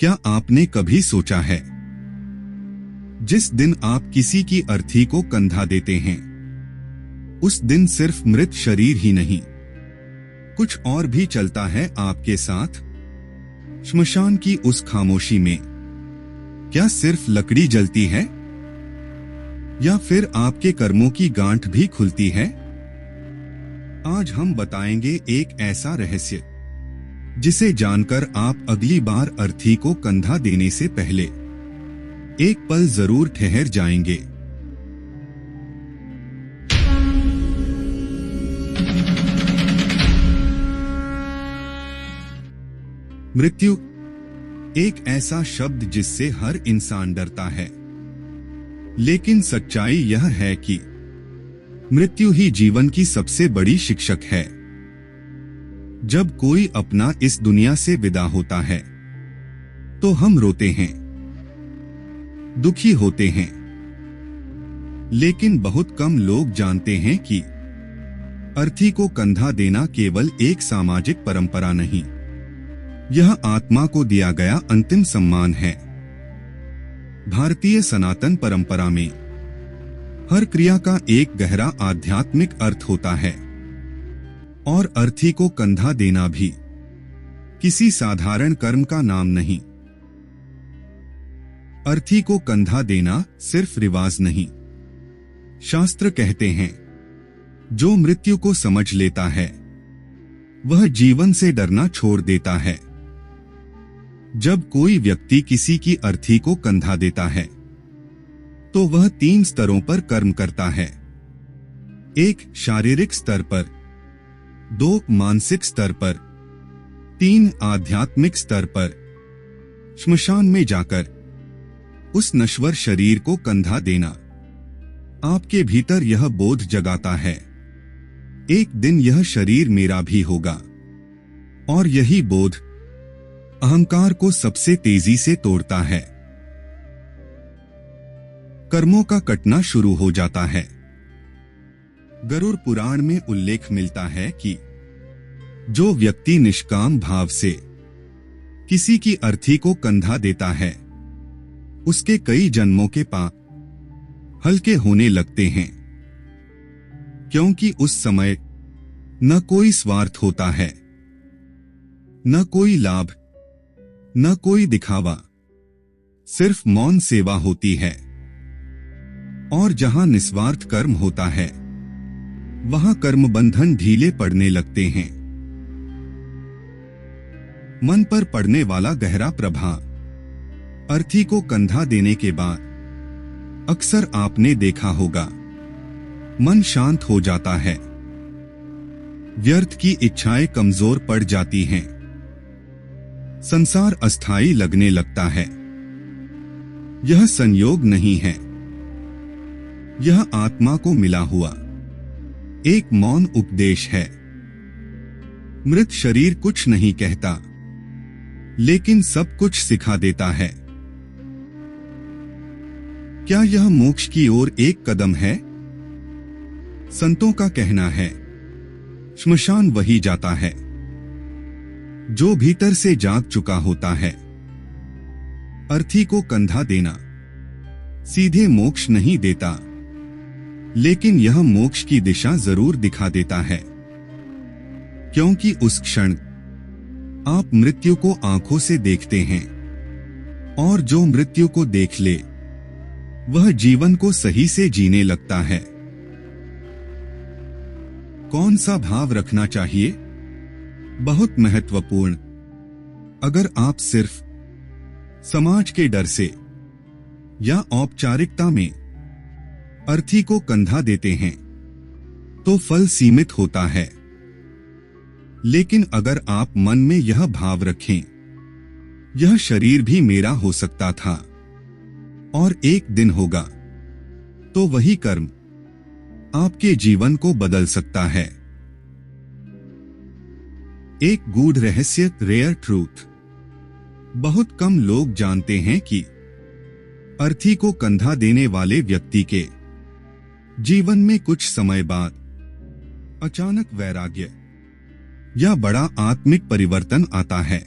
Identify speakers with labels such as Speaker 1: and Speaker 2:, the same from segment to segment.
Speaker 1: क्या आपने कभी सोचा है, जिस दिन आप किसी की अर्थी को कंधा देते हैं, उस दिन सिर्फ मृत शरीर ही नहीं, कुछ और भी चलता है आपके साथ। श्मशान की उस खामोशी में क्या सिर्फ लकड़ी जलती है, या फिर आपके कर्मों की गांठ भी खुलती है? आज हम बताएंगे एक ऐसा रहस्य जिसे जानकर आप अगली बार अर्थी को कंधा देने से पहले एक पल जरूर ठहर जाएंगे। मृत्यु एक ऐसा शब्द जिससे हर इंसान डरता है, लेकिन सच्चाई यह है कि मृत्यु ही जीवन की सबसे बड़ी शिक्षक है। जब कोई अपना इस दुनिया से विदा होता है तो हम रोते हैं, दुखी होते हैं, लेकिन बहुत कम लोग जानते हैं कि अर्थी को कंधा देना केवल एक सामाजिक परंपरा नहीं, यह आत्मा को दिया गया अंतिम सम्मान है। भारतीय सनातन परंपरा में हर क्रिया का एक गहरा आध्यात्मिक अर्थ होता है, और अर्थी को कंधा देना भी किसी साधारण कर्म का नाम नहीं। अर्थी को कंधा देना सिर्फ रिवाज नहीं, शास्त्र कहते हैं, जो मृत्यु को समझ लेता है वह जीवन से डरना छोड़ देता है। जब कोई व्यक्ति किसी की अर्थी को कंधा देता है तो वह 3 स्तरों पर कर्म करता है। 1 शारीरिक स्तर पर, 2 मानसिक स्तर पर, 3 आध्यात्मिक स्तर पर। श्मशान में जाकर उस नश्वर शरीर को कंधा देना आपके भीतर यह बोध जगाता है, एक दिन यह शरीर मेरा भी होगा, और यही बोध अहंकार को सबसे तेजी से तोड़ता है। कर्मों का कटना शुरू हो जाता है। गरुड़ पुराण में उल्लेख मिलता है कि जो व्यक्ति निष्काम भाव से किसी की अर्थी को कंधा देता है, उसके कई जन्मों के पाप हल्के होने लगते हैं, क्योंकि उस समय न कोई स्वार्थ होता है, न कोई लाभ, न कोई दिखावा, सिर्फ मौन सेवा होती है। और जहां निस्वार्थ कर्म होता है वहां कर्म बंधन ढीले पड़ने लगते हैं। मन पर पड़ने वाला गहरा प्रभाव अर्थी को कंधा देने के बाद अक्सर आपने देखा होगा, मन शांत हो जाता है, व्यर्थ की इच्छाएं कमजोर पड़ जाती हैं, संसार अस्थायी लगने लगता है। यह संयोग नहीं है, यह आत्मा को मिला हुआ एक मौन उपदेश है। मृत शरीर कुछ नहीं कहता, लेकिन सब कुछ सिखा देता है। क्या यह मोक्ष की ओर एक कदम है? संतों का कहना है, श्मशान वही जाता है जो भीतर से जाग चुका होता है। अर्थी को कंधा देना सीधे मोक्ष नहीं देता, लेकिन यह मोक्ष की दिशा जरूर दिखा देता है, क्योंकि उस क्षण आप मृत्यु को आंखों से देखते हैं, और जो मृत्यु को देख ले वह जीवन को सही से जीने लगता है। कौन सा भाव रखना चाहिए? बहुत महत्वपूर्ण। अगर आप सिर्फ समाज के डर से या औपचारिकता में अर्थी को कंधा देते हैं तो फल सीमित होता है, लेकिन अगर आप मन में यह भाव रखें, यह शरीर भी मेरा हो सकता था और एक दिन होगा, तो वही कर्म आपके जीवन को बदल सकता है। एक गूढ़ रहस्य, रेयर ट्रूथ। बहुत कम लोग जानते हैं कि अर्थी को कंधा देने वाले व्यक्ति के जीवन में कुछ समय बाद अचानक वैराग्य या बड़ा आत्मिक परिवर्तन आता है।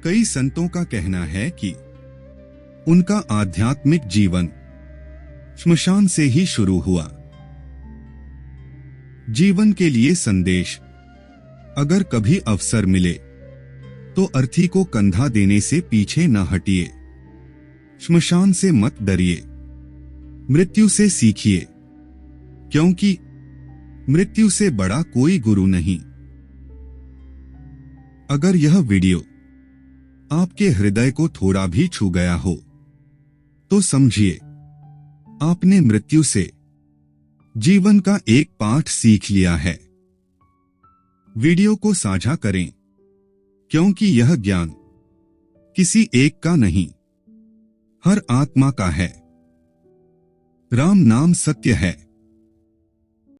Speaker 1: कई संतों का कहना है कि उनका आध्यात्मिक जीवन श्मशान से ही शुरू हुआ। जीवन के लिए संदेश: अगर कभी अवसर मिले तो अर्थी को कंधा देने से पीछे न हटिए। श्मशान से मत डरिए, मृत्यु से सीखिए, क्योंकि मृत्यु से बड़ा कोई गुरु नहीं। अगर यह वीडियो आपके हृदय को थोड़ा भी छू गया हो तो समझिए आपने मृत्यु से जीवन का एक पाठ सीख लिया है। वीडियो को साझा करें, क्योंकि यह ज्ञान किसी एक का नहीं, हर आत्मा का है। राम नाम सत्य है।